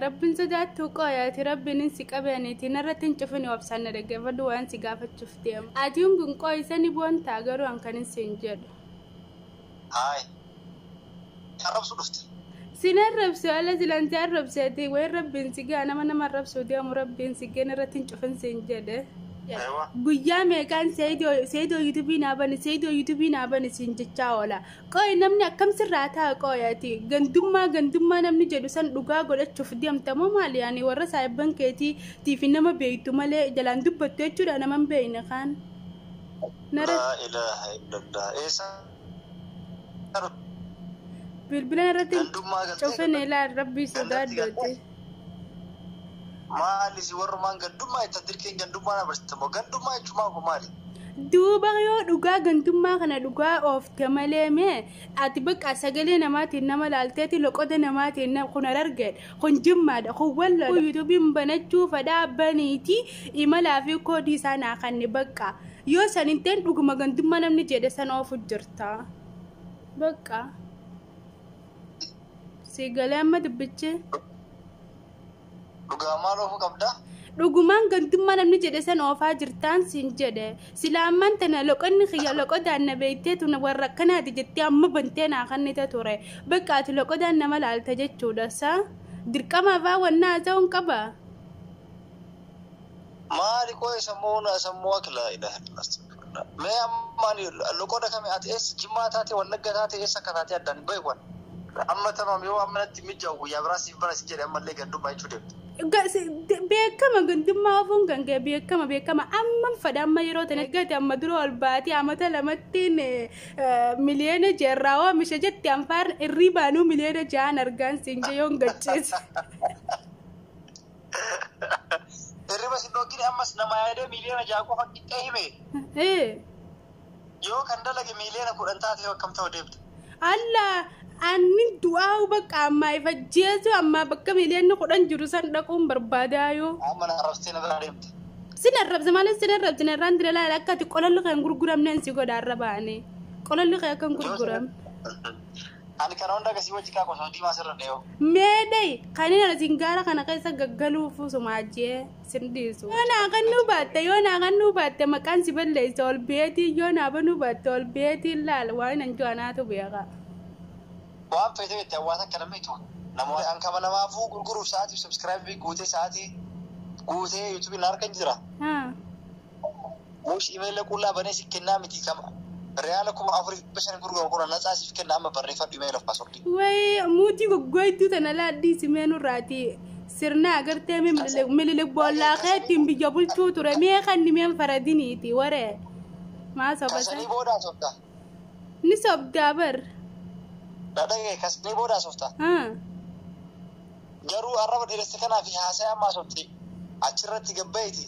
Rabbin sodaattu qoyaati rabbiin si qabeeniitiin irratti hin cufini obsanna dhaggeeffadhu waan si gaafachuuf deemu. Adiin kun qo'isanii boontaa garuu an kanin siin jedhu. Haay. Arrabsu dhufte. Sin arrabsu ala silanti arrabseeti wayi rabbiin si gaa nama arrabsu deemu rabbiin si geen irratti hin cufin siin jedhe. Guyyaa meeqaan seedoo yuutuubii naabani siin jechaa oola. Qo'i namni akkam sirraa ta'a qo'aati. Gandummaa namni jedhu san dhugaa godhachuuf deemtamoo maali yaani warra saayibban keetii tiifi nama beektu malee jalaan dubbattu jechuudha nama hin beekne kaan. Laa ilaaha illallah. Eessa? Bilbilaan irratti cufan ilaa rabbii sodaaddooti. Maali si warrumaan gandummaa itti dirqeen gandummaa na barsiifamu gandummaa jechuun maal maali? Duuba yoo dhugaa gandummaa kana dhugaa oofte malee mee ati bakka sagalee namaatiin nama laalteeti loqoda namaatiin kun argeen kun jimmaadha kun walla yuutuubiin banachuu fadhaa baniiti imalaa fi koodii isaa naa kanne bakka yoo saninteen dhuguma gandummaa namni jedhe san oofu jirta bakka sigalee amma dubbichi. Dhugaa maal oofu qabda? Dhugumaan gandummaa namni jedhe san oofaa jirtaan siin jedhe sila ammaan tana loqonni xiyya loqodaan na beekteetu warra akkanaati jettee amma bantee naa kannite ture bakka ati loqodaan nama laalta jechuudha saa dirqama afaa wannaa ta'uun qaba. Maali qo'e sammuu akilaa ilaaha mee ammaan loqoda kame ati eessa jimmaa taate wallagga taate eessa akka taate addaan beekwan amma tamaam yoo ammanatti mijjaa'u guyyaa biraa siif bana si jedhe ammallee gandummaa jechuu deemte. Beekama gandummaa ofuun kan ga'e beekama amma fadha amma yeroo tana gate amma dura ol baatee amata lamattiin miliyoona jaarraa oomisha jetti anfaar irrii baanuu miliyoona ja'an argaan siin yoon gachees. Irriba si dhoggine ammas nama yaadee miliyoona ja'a qofa qixxee hime. Yoo kan dalage miliyoona 10 taate akkam ta'u deemte. Allah anni du'aa bakka amma ifajjeesu amma bakka miliyoonni 10 jiru san dhaquun barbaadaayo. Amma na arrabsitee na bira deemte. Sin arrabsa malee sin arrabsa narraan dira laala akka ati qolalli kan gurguramne si godha arrabaane qolalli kan gurguram. Ani kana hunda gasii wajji kaa qosoo diimaa sirra dheeyo. Meedai kanina na singaara kana keessa gaggaluufu sumaajee sindiisu. Yoo naa kan nu baatte maqaan si balleessa ol beetii yoo naa banuu baatte ol beetii laala waan nan jo'anaatu beeka. Waan feetee itti hawaasa akka namni tu namoonni hankama namaafuu gurguruuf sa'aatii subscribe guutee sa'aatii guutee yuutuubiin harka jira. Muush imeela qullaa banee si kennaa miti kama. Reala kuma Afrika beshan gurguramu kuna natsaa siif kennaa amma barreeffadhu imeela paaswordii. Wayi muutii goggoituu tana laaddii simeenu raati sirna agartee mililik boollaa keetiin biyya bulchuu ture mee kan nimeen faradiniiti waree maa sobasa. Kasanii boodaa sobdaa. Ni sobdaa bar. Dhadhagee kasanii boodaa sobdaa. Garuu arraba dheeressa kanaa fi haasa'aa ammaa sobdee achirratti gabbaa'iti.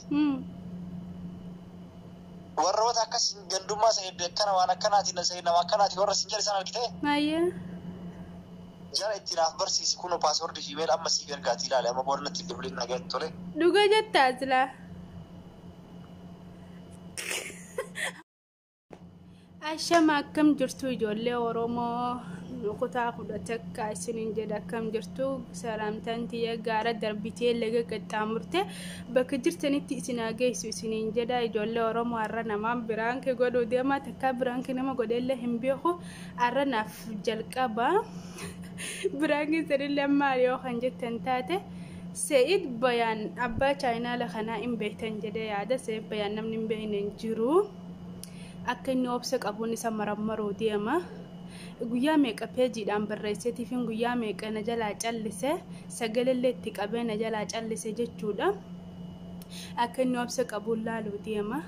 Warroota akkas gandummaa isa hedduu akkana waan akkanaatiin nama akkanaatiin warra sin jedhe san argite. Maayee. Jara itti naaf barsiisi kun paaswordii fi imeela amma sii gargaati ilaale amma booda natti bilbiliin nagatti tole. Dhuga jettaa silaa. Ashama akkam jirtu ijoollee Oromoo kutaa 10 isiniin jedha akkam jirtu salaamtaan tiyya gaara darbitee laga qaxxaamurte bakka jirtanitti isin geessu isiniin jedha ijoollee Oromoo har'a namaan biraan kee godhuu deema takka biraan kee nama godheellee hin beeku har'a naaf jalqaba biraan kee sadillee maal yoo kan jettan taate Se'id Bayaan abbaa chaayinaala kanaa hin beektan jedhee yaada Se'id Bayaan namni hin beekne hin jiru akka inni obsa qabuun isa marammaruu deema. Guyyaa meeqa peejiidhaan barreesseetii fi guyyaa meeqa na jalaa callise sagalee itti qabee na jalaa callise jechuudha. Akka inni obsa qabuun laaluu deema.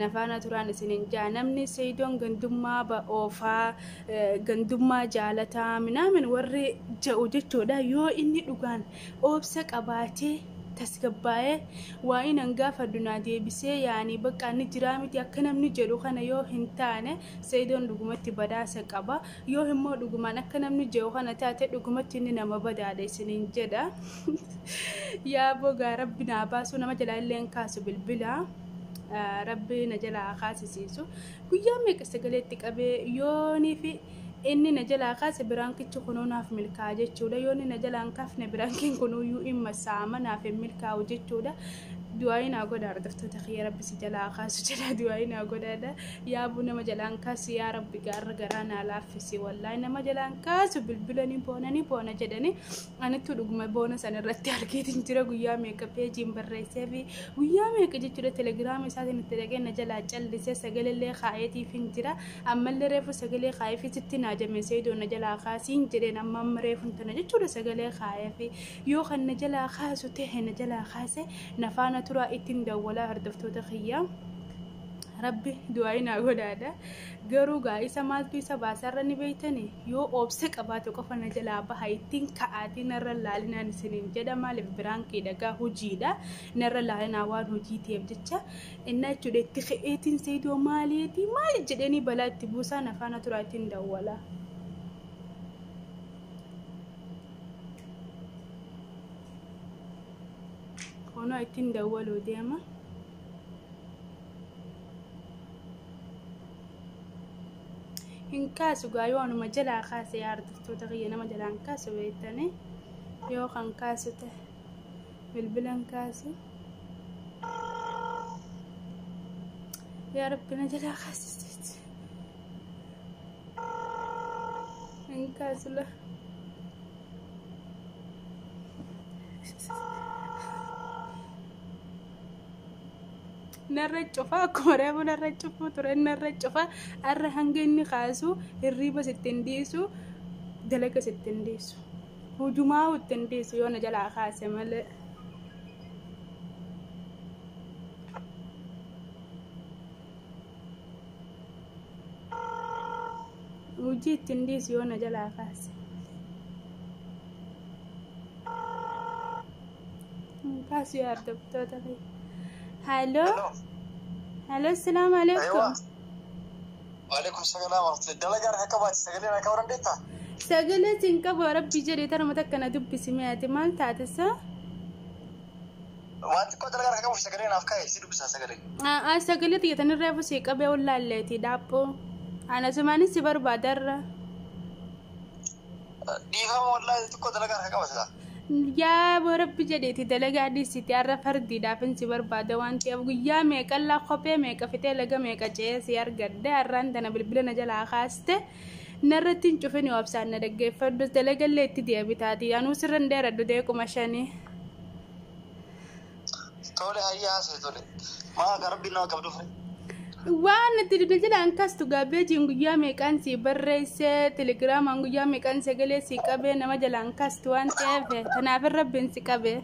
Nafaana turaan isiniin jaa namni Se'idoon gandummaa ba'oofaa gandummaa jaalataa minaamin warri ja'u jechuudha yoo inni dhugaan obsa qabaatee tasgabbaa'ee waa'in hangaafa dunaa deebisee yaani bakka inni jiraa miti akka namni jedhu kana yoo hin taane Se'idoon dhugumatti badaasa qaba yoo immoo dhugumaan akka namni jedhu kana taate dhugumatti inni nama badaadha isiniin jedha yaa bogaa rabbi naa baasuu nama jalaa illee kaasu bilbila rabbi na jalaa kaasisiisu guyyaa meeqa sagaleetti qabee yoonii fi inni na jalaa kaase biraankichi kunuunaaf milkaa jechuudha yoo inni na jalaan kaafne biraankiin kunuuyyuu imma saamanaaf milkaa'u jechuudha du'aayinaa godha hordoftoota kiyya rabbi si jalaa kaasu jedha du'aayinaa godhaadha yaabuu nama jalaan kaasu yaa rabbi gaarra garaa naa laaffisi wallaahi nama jalaan kaasu bilbilanii boona jedhanii anittu dhuguma boona san irratti argeetiin jira guyyaa meeqa peejiin barreessee fi guyyaa meeqa jechuudha telegiraama isaatiin itti dhaqee na jalaa callisee sagalee kaa'eetiif hin jira ammallee reefu sagalee kaa'eefitti naa jameessee idoo na jalaa kaasiin jedheen amma reefu tana jechuudha sagalee kaa'eefi yoo kan na jalaa kaasu ta'e na jalaa kaase nafaana tura ittiin dawwalaa hordoftoota kiyyaa rabbi du'aayinaa godhaadha garuu gaa'isa maaltu isa baasarra ni beeytani yoo obse qabaate qofa na jalaa baha ittiin ka'aatii narra laalinaan isiniin jedha maaliif biraankii dhagaa hojiidha narra laalinaa waan hojii ta'eef jecha inna jechuudha itti ka'eetiin seedoo maaliiti maali jedhanii balaa itti buusaa nafaana tura ittiin dawwalaa. Kono ittiin dawwaluu deema. Hin kaasu gaa yoo anuma jalaa kaase yaa hordoftoota kiyya nama jalaan kaasu beektanii yoo kan kaasu ta'e bilbilan kaasu yaa rabbi na jalaa kaasiste hin kaasu la. narra cufa akkuma reefu narra cufu ture narra cufa arra hanga inni kaasu hirriba sittiin dhiisu dalaga sittiin dhiisu hujumaa sittiin dhiisu yoo na jalaa kaase malee. hujii ittiin dhiisu yoo na jalaa kaase. kaasu yaa hordoftoota kiyya. هلو هلو السلام عليكم. أيوة. وعليكم السلام ورحمة الله. دلقة ركبات سجلنا كورن ديتا. سجلت إنك بربي جري ترى متكنا دب سمعت مال تعتسا. وأنت كنت دلقة ركبات سجلنا أفكاري سيدو بس سجلين. سجلت يتنرى بسيك أبي ولا اللي تدابو. أنا زماني سبر بدر. ديفهم والله كنت دلقة ركبات. yaa borabbi jedheeti dalagaa dhiisiti har'a fardiidhaaf insi barbaada waan ta'eef guyyaa meeqallaa kophee meeqa fitee laga meeqa ceesii argadde har'aan tana bilbila na jalaa kaaste narratti hin cufini obsaan na dhaggeeffadhu dalagallee itti deebitaati anuu sirra hin dheeradhu deequma shanii. Tole hayyaa asii tole maa garbi nama qabdu fure. waan itti jalaan kaastu gaabeejiin guyyaa meeqaan si barreessee telegiraamaan guyyaa meeqaan sagalee si qabee nama jalaan kaastu waan ta'eef kanaaf rabbiin si qabee.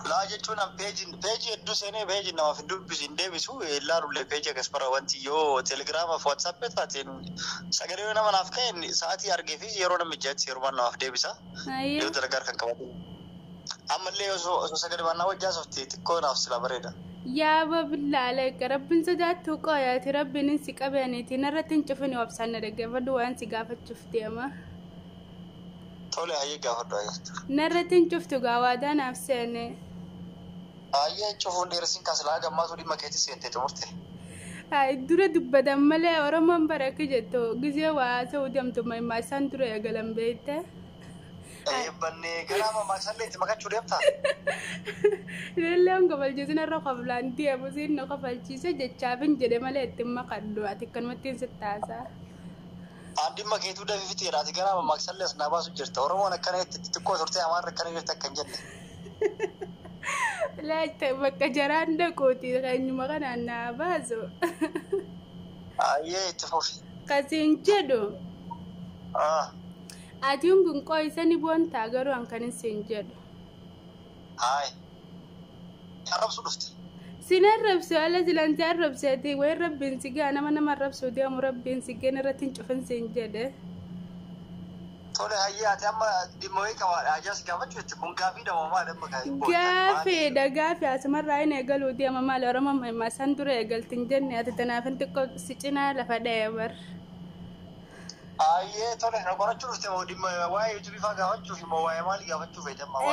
laa jechuun peejii hedduu seenee peejii namaaf dubbisi hin deebisu ilaaluullee peejii akkas bara wanti yoo telegiraama fi waatsaappii taateen sagalee yoo nama naaf ka'e sa'aatii argee fi yeroo namichaatti yeroo namaaf deebisa. yoo dalagaa kan qabatu ammallee osoo sagalee waan wajjaa softii xiqqoo naaf sila bareeda. yaa babilaalee rabbiin sodaattuu qooyaati rabbiin si qabeeniiti narratti hin cufini obsaan na dhaggeeffadhu waan si gaafachuuf deema. Tole hayyee gaafadhu ayyee. narratti hin cuftu gaawaadhaan naaf seene. Hayyee cufuun dheeressiin kaasilaa gammaatu dhimma keetti seentee xumurte. dura dubbatan malee oromoon barakki jettu gizee waa ta'uu deemtu maa isaan dura eegalan beekte. Bannee garaama maaksallee itti makachuu deemtaa? Lelleen kofalchiisin irra koflaan deemusiin na kofalchiise jechaafin jedhe malee ittiin makadhu ati akkanumatti hin sittaasaa. Dhimma keetuu dafii ati garaama maaksallee as naa baasu jirta. Oromoon akkana itti xiqqoo turtee amaarra akkana jirta akka hin jenne. Laata bakka jaraan dhaquuti keenyuma kanaan naa baasu. Hayyee itti fufi. Kasiin jedhu. Adiin kun qo'isanii boontaa garuu hankan isin jedhu. Hayi. Arrabsu dhufte. Sin arrabsu ala silantii arrabseeti wayi rabbiin si gaa nama arrabsu deemu rabbiin si geen irratti hin cufin sin jedhe. Tole hayyee ati amma dhimma wayii qabaadha ajaas gaafachuu jechuun kun gaafii dhamoomaa dhamma kaayee. Gaafeedha gaafii asumarraa hin eegaluu deema maal oromoo maasaan dura eegaltiin jenne ati tanaafin xiqqoo si cinaa lafa dha'ee bar. Hayyee tole na qorachuu dhufte moo dhimma waa'ee yuutuubii fa'aa gaafachuuf immoo waa'ee maalii gaafachuu feetamma?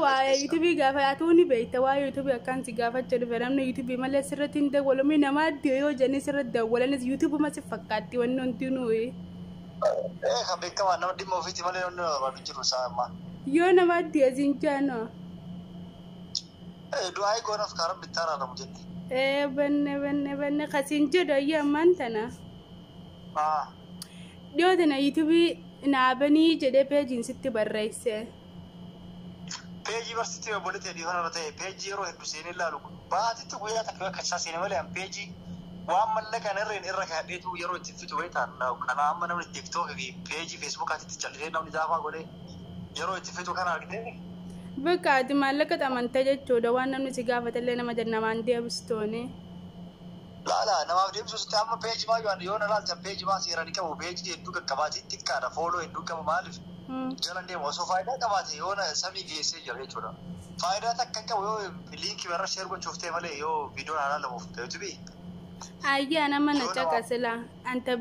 Waa'ee yuutuubii gaafa atuuni beekta waa'ee yuutuubii akkaan si gaafachuu dhufe namni yuutuubii malee sirratti hin dawwalumi namaa yoo jenni sirratti dawwalanis yuutuubuma si fakkaatti wanni wanti nuyi. Kan beekamaa nama dhimma ofiitti malee namni jiru isaa Yoo namatti asiin jaanoo. du'aa goonaaf karaa bittaa raadamu jenne. Banne kasiin jedhu ayyaa ammaan tana. Dhiyoo tana yuutuubii naabanii jedhee peejiin sitti barreesse. Peejii barsiitti obboleetti adii kana ta'e peejii yeroo hedduu seenee ilaalu baatitti guyyaa takka akka isaa seenee malee peejii waan mallaqa irra kaadheetu yeroo itti fitu beektaan kana amma namni tiktook fi peejii feesbuukaatti callisee namni zaafaa godhee yeroo itti fitu kana argitee. Bakka ati maallaqa xamantee jechuudha waan namni si gaafatallee nama namaan deebistooni. Laala namaaf deebisuutti amma peejii maa yoo na laalta peejii maa seeranii qabu peejii hedduu qaqqabaatee xiqqaadha fooloo hedduu qaba maaliif jalan deemu osoo faayidaa qabaate yoo samii geessee jira jechuudha. Faayidaa takka qabu yoo liinkii irra sheer gochuuf ta'e malee yoo viidiyoon haala lamuuf ta'utu ayyaa nama na caqasila anta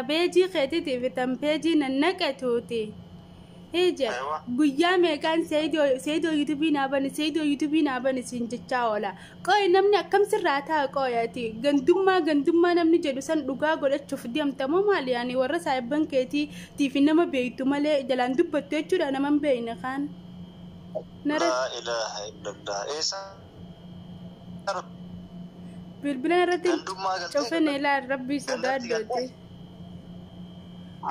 peejii keetiitiif tan peejii nannaqatuuti. Ija guyyaa meeqaan seedoo yuutuubii naabani siin jechaa oola. Qooyi namni akkam sirraa ta'a qooyati gandummaa namni jedhu san dhugaa godhachuuf deemtamoo maali yaani warra saayibban keetiitiif nama beektu malee jalaan dubbattu jechuudha nama hin beekne kaan. Bilbilan irratti cufanii ilaal rabbii sodaaddooti.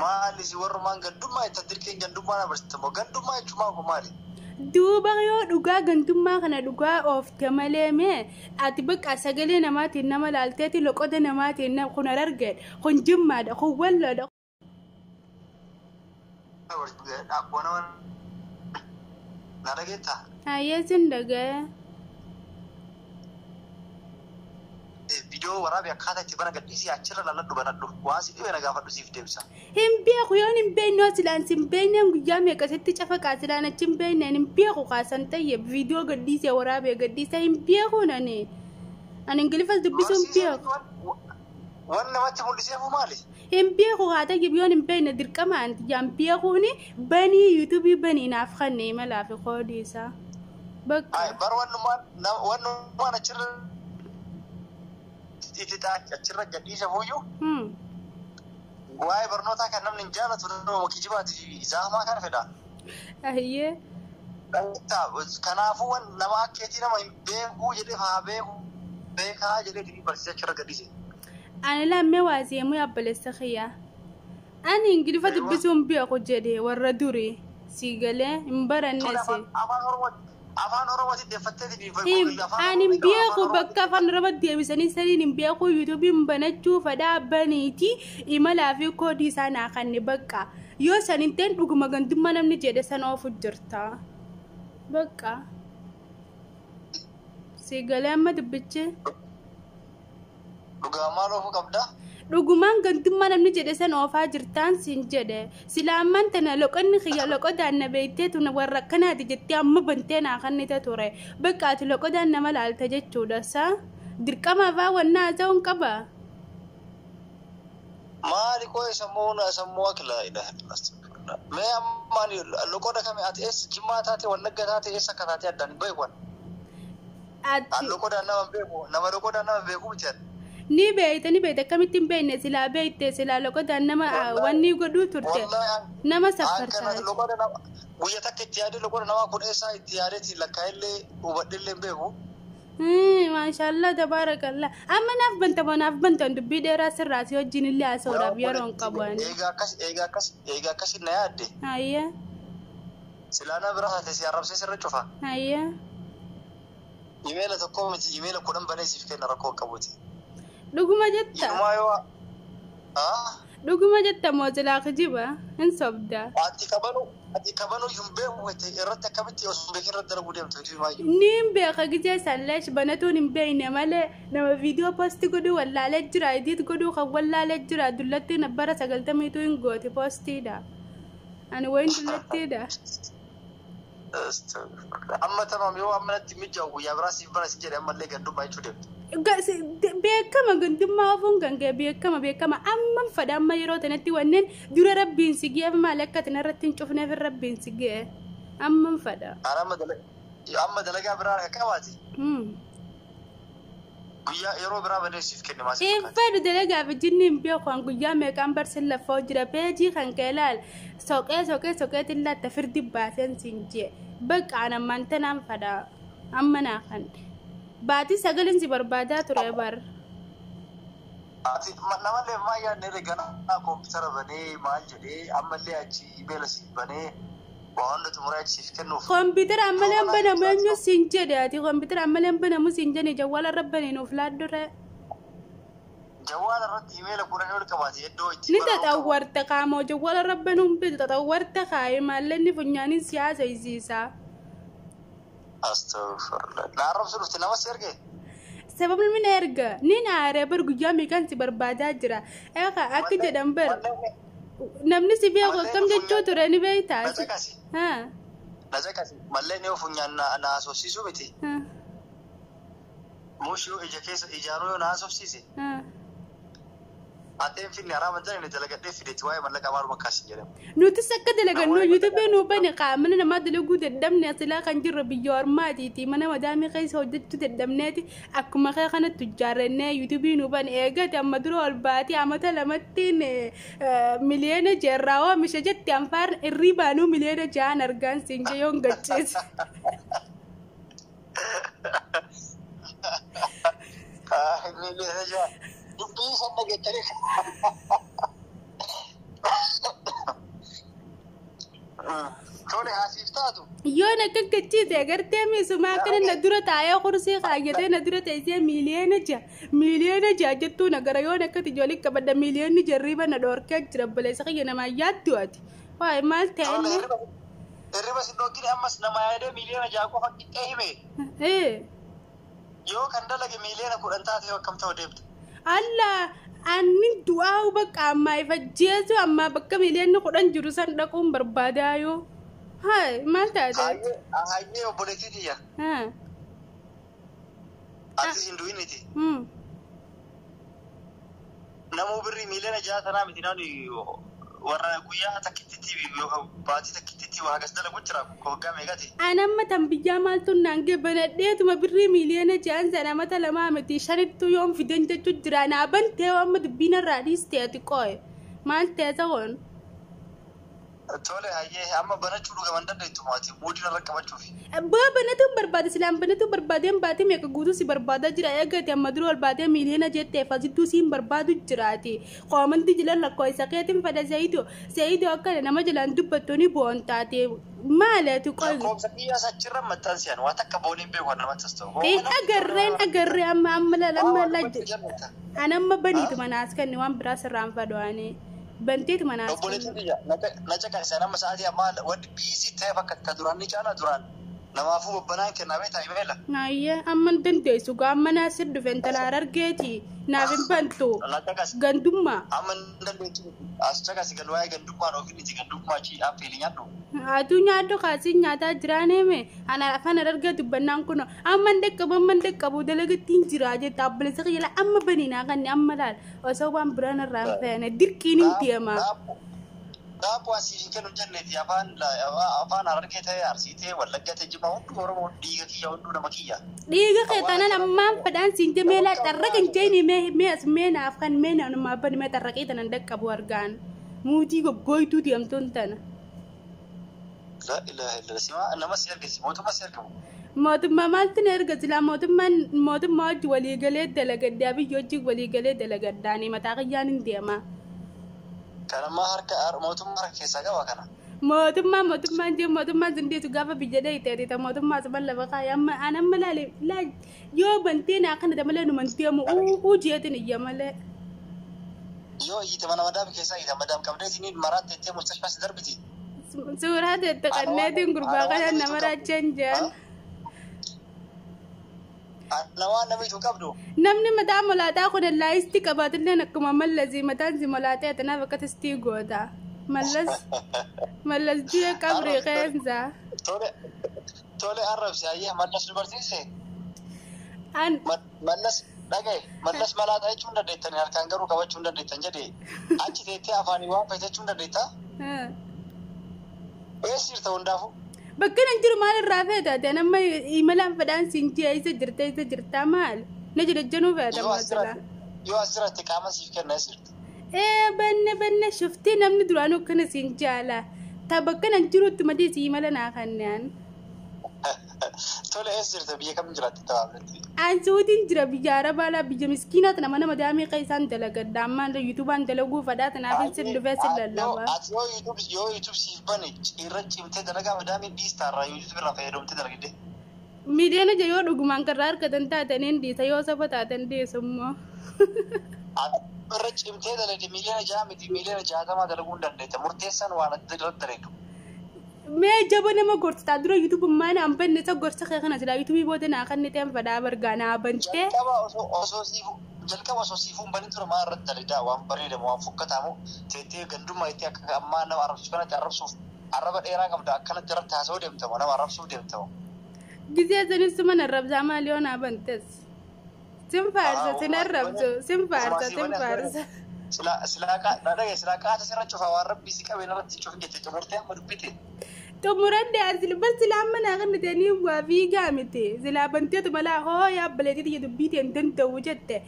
Maali si warrumaan gandummaa itti dirqeen gandummaa na barsiifamu gandummaa jechuun maali? Duuba yoo dhugaa gandummaa kana dhugaa oofte malee mee ati bakka sagalee namaatiin nama laalteeti loqoda namaatiin kun argee kun jimmaadha kun walloodha. Na dhageettaa? Hayyeesin dhagee. Video waraabee akkaataa itti bana gadhiisii achirra lalladhu banadhu waan si dhibee na gaafadhu siif deebisa. Hin beeku yoon hin beekne silaan sin beekneen guyyaa meeqasitti cafaqaa silaan achi hin beekneen hin beeku kaasan ta'e video gadhiisee waraabee gadhiisa hin beeku nani. Ani ingilifas dubbisuu hin beeku. Waan namatti mul'iseefu maali? Hin beeku haa ta'e yoon hin beekne dirqama anti jaan beekuuni banii yuutuubii banii naaf kannee malaaf qoodii isaa. Bakka. Bar wannumaan achirra achirra gadhiisa fuuyyuu waa'ee barnootaa kan namni hin jaalatu nama kijibaati fi zaafamaa kana fedha. Ayyee. Kanaafuu nama akkeetii nama hin beekuu jedhee haa beekaa jedhee barsiisa achirra gadhiise. Ani lammee waazi'amuu yaabbalessa xiyyaa. Ani ingilifa dubbisuu hin beeku jedhee warra durii si galee hin barannese. Afaan Oromooti deeffatteeti ani hin beeku bakka afaan Oromoo deebisanii saniin hin beeku yuutuubiin banachuu fadhaa baniiti imalaa fi koodii isaa naa kanne bakka yoo saniin ta'in dhuguma gandummaa namni jedhe san oofu jirta bakka si galee amma dubbichi. Dhugaa maal oofuu qabdaa? Dhugumaan gandummaa namni jedhe san oofaa jirtaan siin jedhe silaamaan tana loqonni xiyya loqodaan na beektee tuna warra akkanaati jettee amma bantee naa kannite ture bakka ati loqodaan nama laalta jechuudha saa dirqama afaa wannaa ta'uun qaba. Maali koo sammuu akilaa ilaha mee ammaan loqoda kame ati eessa jimmaa taate wallagga taate eessa akka taate addaan hin beeku. Loqodaan nama beeku nama loqodaan nama beeku miti. Ni beekte akkamitti hin beekne silaa beekte silaa loqodaan nama wanni godhuu turte nama safartaati. Guyyaa takka itti yaadee loqoda namaa kun eessaa itti yaadeeti lakkaa'illee hubadhillee hin beeku. Maashaallah tabaarakallah amma naaf bantan dubbii dheeraa sirraasii wajjin illee haasa'uudhaaf yeroo hin qabu. Egaa akkasii na yaadde. Hayyee. Silaa na bira haate si arrabsee sirra cufa. Hayyee. Imeela tokko miti imeela kudhan banee siif kenna rakkoo qabuuti. Dhuguma jetta. Dhuguma jetta moo silaa kijiba hin sobda. Ati kabanuu hin beeku irratti akkamitti osoo beekin irratti dalaguu deemtu. Ni hin beeka gijee salleesh banatuun hin beekne malee nama viidiyoo poosti godhuu wallaalee jira idiit godhuu kan wallaalee jira dullatti nabbara 90tu hin gooti poostiidha. Ani wayin dullattiidha. Amma tamam yoo ammanatti mijjaa'u guyyaa biraa siif bara si jedhe ammallee gandummaa jechuu deemtu. Beekama gandummaa ofuun kan ga'e beekama amma fadha amma yeroo tanatti wanneen dura rabbiin si ga'eef maal akka tin irratti hin cufneef rabbiin si ga'e amma fadha. Amma dalagaa biraa akka qabaati. guyyaa yeroo biraa badee siif kenne maas fadu dalagaa fi jinniin beekuun guyyaa meeqaan barsin lafoo jira peejii kan keelaal soqee tillaata firdi baaseen siin jee bakka ana mantanaan fada amma naa kan baatii sagaleen si barbaadaa ture bar ati namallee maa yaadne reganaa koompitara banee maal jedhee ammallee achi imeela siif banee waan tumura siif kennuuf koompitara ammallee banamu eenyu siin jedhe ati koompitara ammallee banamu siin jedhe jawwaala rabbanii nuuf laaddure jawwaala irratti imeela kudhanii ol qabaate iddoo itti ni taxawwarta qaamoo jawwaala rabbanuun bitu taxawwarta kaa'e maallenni funyaaniin siyaasa isiisaa astaghfirullah naarrabsu dhufte namas erge sababni min erga ni naaree bar guyyaa meeqaan si barbaadaa jira eeqa akka jedhan bar namni si beeku akkam jechuu ture ni beektaa najaqasi mallee ni funyaan na asoosiisuu miti mushuu ija keessa ijaaruu yoo na asoosiise ateen finni haraama jala ni dalagadhee fideetti waa'ee mallaqa maaluma kaasi jedhama nuti akka dalagannoo yuutuubii nuu bane qaamana namaa dalaguu dadhabne asilaa kan jirru biyya ormaatiiti mana madaamii keessa hojjechuu dadhabneeti akkuma kee kanatti ijaarrannee yuutuubii nuu bane eegate amma dura ol baatii amata lamattiin miliyoona jeerraa oomisha jetti anfaar irrii baanuu miliyoona ja'an argaan siin jeyoon gacheessa. Miliyoona ja'an. Dubbii sana geettanii tole haasiif taatu yoon akka gachiise agartee miisumaa akkana na dura taa'ee kursii kaayyatee na dura teessee miliyoona ja'a jettuu nagara yoon akkati ijoollee qabadda miliyoonni jarriiba na dhoorkee jira baleessa kiyya namaa yaaddu ati waa'ee maal ta'e irriba si dhoggine ammas nama yaadee miliyoona ja'a qofa qixxee hime yoo kan dalage miliyoona 10 taatee akkam ta'u deemtu Allah anni du'aa bakka ammaa ifa jeesu amma bakka miliyoonni 10 jiru san dhaquun barbaadaa yoo hai maal taate hayyee obboleettii tiyya ati sin du'initi namuu birrii miliyoona 6 tanaa miti naani warra guyyaa takkitti baatii takkitti waa gas dalagu jira koggaa meeqati anamma tan biyyaa maaltu naangee banadheetuma birrii miliyoona 6 sana mata lamaa miti shanittu yoon fiden jechuu jira naa bantee amma dubbiin irraa dhiistee ati qooye maal ta'e ta'oon tole hayyee amma banachuu dhugaman dandeettu maatii muudina irra qabachuufi banatuun barbaade silaan banatuun barbaadeen baatii meeqa guutuu si barbaadaa jira eegate amma dura ol baatee miliyoona jettee fasidduu siin barbaadu jiraati qoomanti jilan lakkoo isa keetiin fada seeyidoo akkana nama jilaan dubbattooni boon taate maaleetu qoy lakkoofsa biyyaa sachirra maxxansiyaan waan akka booniin beeku namatti ta'u agarreen amma lajje anamma baniitu manaas kanni waan biraa sirraan fadoanii banteetu manaas obboleettii na caqasa nama sa'aatii amma wanti biisii ta'e fakkaata duraan ni caala duraan namaafuu bobbanaan kennamee taa'e beela naayye amma dandeessu gaamma naasir dhufe intalaar argeeti naaf hin bantu gandummaa amma dandeessu as caqasi galwaa'ee gandummaan ofiin itti gandummaa ci affeeli nyaadhu aduu nyaadhu kaasii nyaataa jiraaneeme ana afaan argaa dubbannaan kun amma dhaqqabu dalagattiin jira jetta abbalisa qiyala amma baniinaa kanni amma laal osoo waan biraan irraa hin feene dirqiin hin deema Daapuu asii kennu jenneeti afaan harargee ta'e arsii ta'e wallagga ta'e jibaa hunduu oromoo dhiiga kiyya hunduu nama kiyya. Dhiiga keetanan ammaan fadhaan siin meelaa xarraqa hin jeeni mee as meenaaf kan meena namaa bani mee xarraqee tanan dhaqqabu argaan muutii goggooytuu deemtuun tana. La ilaha illallah nama si ergisi mootummaa si ergamu. Mootummaa maaltu na erga silaa mootummaa hojii waliigalee dalagaddaa biyya hojii waliigalee dalagaddaanii mataa qiyyaan hin deema. Kanammaa harka mootummaa harka keessaa qaba kana. Mootummaan zindeetu gaafa biyya dheeyiteeti mootummaa suban lafa kaayee amma laale yoo bantee naa kana malee nu manteemu ujeetin iyya malee. Yoo iyyite mana madaam keessaa iyyite madaam qabdee siniin maraatti jettee mustashfaa si darbiti. Suuraa teette qanneetiin gurbaa kana nama raachaan jaan. Nawaan namitu qabdu. Namni mataa molaataa kun laayisti qabaatillee akkuma mallasii mataan si molaatee tanaaf akka testii goota. Mallas ji'a qabri qeensa. Tole arrabsi ayyee mallas nu barsiise. Mallas dhagaye mallas malaataa jechuun dandeettanii harkaan garuu qabachuu dandeettan jedhee achi teettee afaanii waan fayyadachuu dandeettaa? Eessi jirta hundaafuu? Bakka nan jiru maal irraa feetate nama imalaan fadhaan siin ji'a isa jirtaa maal? نجد الجنوب هذا مثلا يوازرت كمان سيف كنا سرت بنا شفتي نمن درانو كنا سنجالا تبكنا نجرو تمدي سيمالنا خنان تولى سرت بيا كم جرات تابلتي أن سودين جرا بيجارة بالا بيجا مسكينة تنا مدامي قيسان تلاقى دامان يوتيوبان تلاقوا فدات نافين سر لفاسر للوا يوتيوب سيف بني يرجع متدرجة مدامي بيستار يوتيوب رافع يوم تدرجة ميديانا جايو دوغمان كرار كدنتا تنين دي تيو سبتا تندي سمو الرجل متى ده مليون جامد مليون جاهدا ما دلقون دنيته مرتسن وانا دريدو ما جابنا ما قرت تدرو يوتيوب ما أنا أم بني تقرت خيخنا تلا يوتيوب بودنا أخذنا تيم فدا برجعنا بنته جلك واسوسيفون بني ترى ما رد لدا وام بريده ما فكتامو تيتي غندو ما يتي أما أنا أعرف شو أنا تعرف شوف عرب الإيران كم ده كنا ترى تاسو ديم تمو أنا أعرف شو ديم تمو جزية زين سمنا الرب زمان اليوم أبنتس سم فارسة سنربزو سم فارسة سلاكا نادى سلاكا تسرع شوف أوارب بيسكا وينرد تشوف جت تمرتين مربيتين تمرد أرسل بس لما ناخذ تاني وفي جامتي زلا بنتي تبلا هو يا بلدي تيجي تبيتي أنت وجدت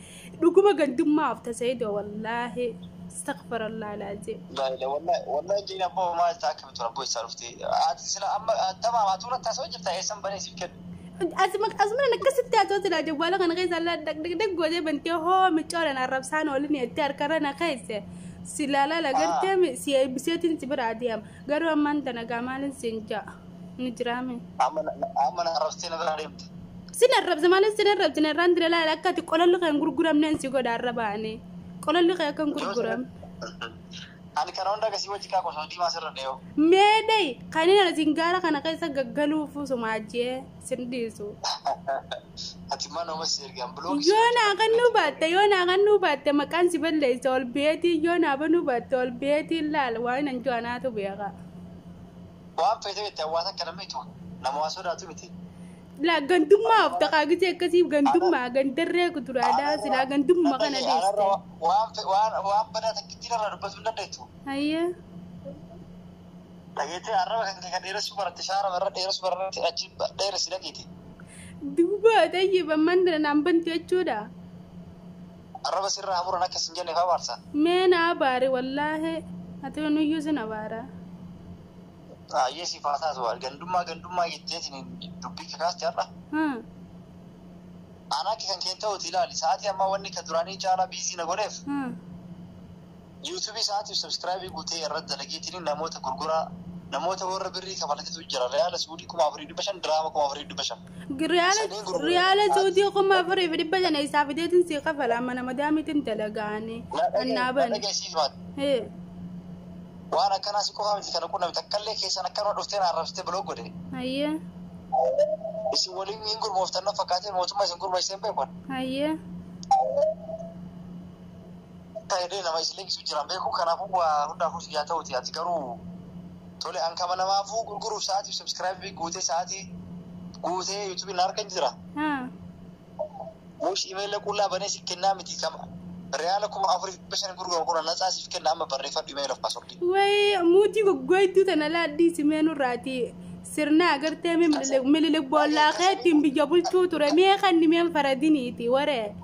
ركوما قدم ما أفتسيده والله استغفر الله العظيم لا والله جينا بو ما تاكم ترى بو صرفتي سلا أما تمام أتونا تسوي جبت أيسن بني سيفكن أزمنا نكسر تاتو تلا جوالا كان غير زلا دك جودة بنتي هو متشارن الربسان ولني أتار كرنا خيسة سلالا لقرتهم بسيتين تبر عاديام قالوا أما أنت نجامل سنجا نجرامي أما عرفتين غريب سن الرب زمان سن الرب سن الرند لا لا كاتي كل اللي كان غرغرام ننسي قد الرباني كل اللي كان غرغرام أنا كانوا عندك سوى جيكا كوسودي ما سر النيو ميداي خلينا نزينغارا كنا كيسا غغلو فوسو ماجي سنديسو أتمنى نوم السير جنب بلوك يونا غنو بات مكان سبل ليس البيتي يونا بنو بات البيتي لا وين انجوانا تو بيغا وام فيتو يتواتا كلاميتو نمواسو داتو متي لا غندوم ما افتقا غتي كسيب غندوم ما غندري كترادا سلا غندوم ما كان ديست وام بدا تكتير ربس من ديتو اييه لقيتي عربك كان ديرس برا تشاره برا ديرس برا اجيب ديرس لقيتي دوبا طيب مندر نامبنتي اچودا عرب سر امر انا كسنجني فارسا مين اباري والله اتونو يوزنا بارا يسي فاتا سوال غندوما يتيتني دبي كاس جرا انا كان كنتو تلالي ساعتي اما وني كدراني جانا بيزي نغورف يوتيوب ساعتي سبسكرايب غوتي يرد لقيتني نموت غرغرا نموت ور بري كفلت تجرا ريال سعودي كما افريد بشن دراما كما افريد بشن ريال سعودي كما افريد بشن اي سافدتن سي قفل اما مدامي تنتلغاني انا بن ايه وانا كان اسكو فهمت كان كنا متكلم كيس انا كانوا دفتين عرفت بلوغ دي اييه بس ولي ينقر مفتنا فكاتي موت ما ينقر ما يسمى بكون اييه تايدين ما يسلك سجران بيكو كان ابو هدا فوس يا توتي اتكرو تولي ان كما ما فو غرغرو ساعتي سبسكرايب بيغوتي ساعتي غوتي يوتيوب نار كنجرا مش ايميل كلها بني سكنا متي كما ريالكم افريد بشن غرغرو كنا نصاص فكنا ما بري فد ايميل باسورد وي موتي غويتو تنلا دي سمنو راتي سرنا غرتي مللك بولا خاتم بجبل توتر مي خني مي فرديني تي وري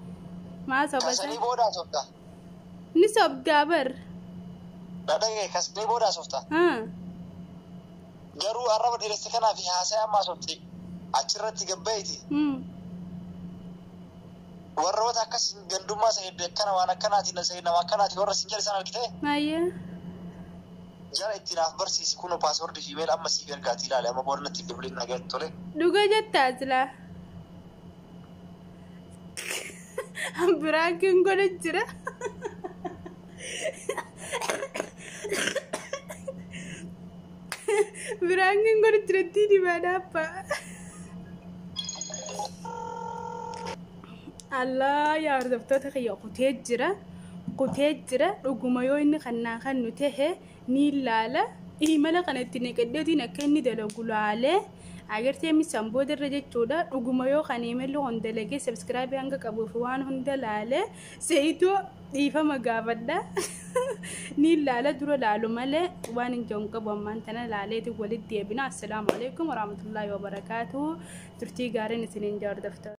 ما سبسه كسني بودا سوتا نسب دابر لا دغه كسني بودا سوتا جرو عرب ديرستكنا في حاسه ما سوتي اچرت گبايتي وروتا كس گندوما سيد كنا وانا كناتي نسينا ما كناتي ور سنجل سنه كده اييه جرا اتناف برسي كونو باسورد في ايميل اما سيفر غاتي لا ما بورنتي دبلين نغت توله دوغا جتازلا براكن غلجرا براكن غلجرا دي بادابا الله يا رزقتك يا قتيجرا رغمايو ان خنا خنو ته نيلالا ايمالا قنتني قدتي نكني دلغلاله اگرتي مي سامبو درجه چودا رغمايو خنيملو هندلگه سبسكرايب انغا قبوفوان هندلاله سيتو ديفا مغابدا نيلالا درو لالو مله وان جونك بمان تنا لاليتي ولد ديبنا السلام عليكم ورحمه الله وبركاته ترتي غارن سنين جار دفتر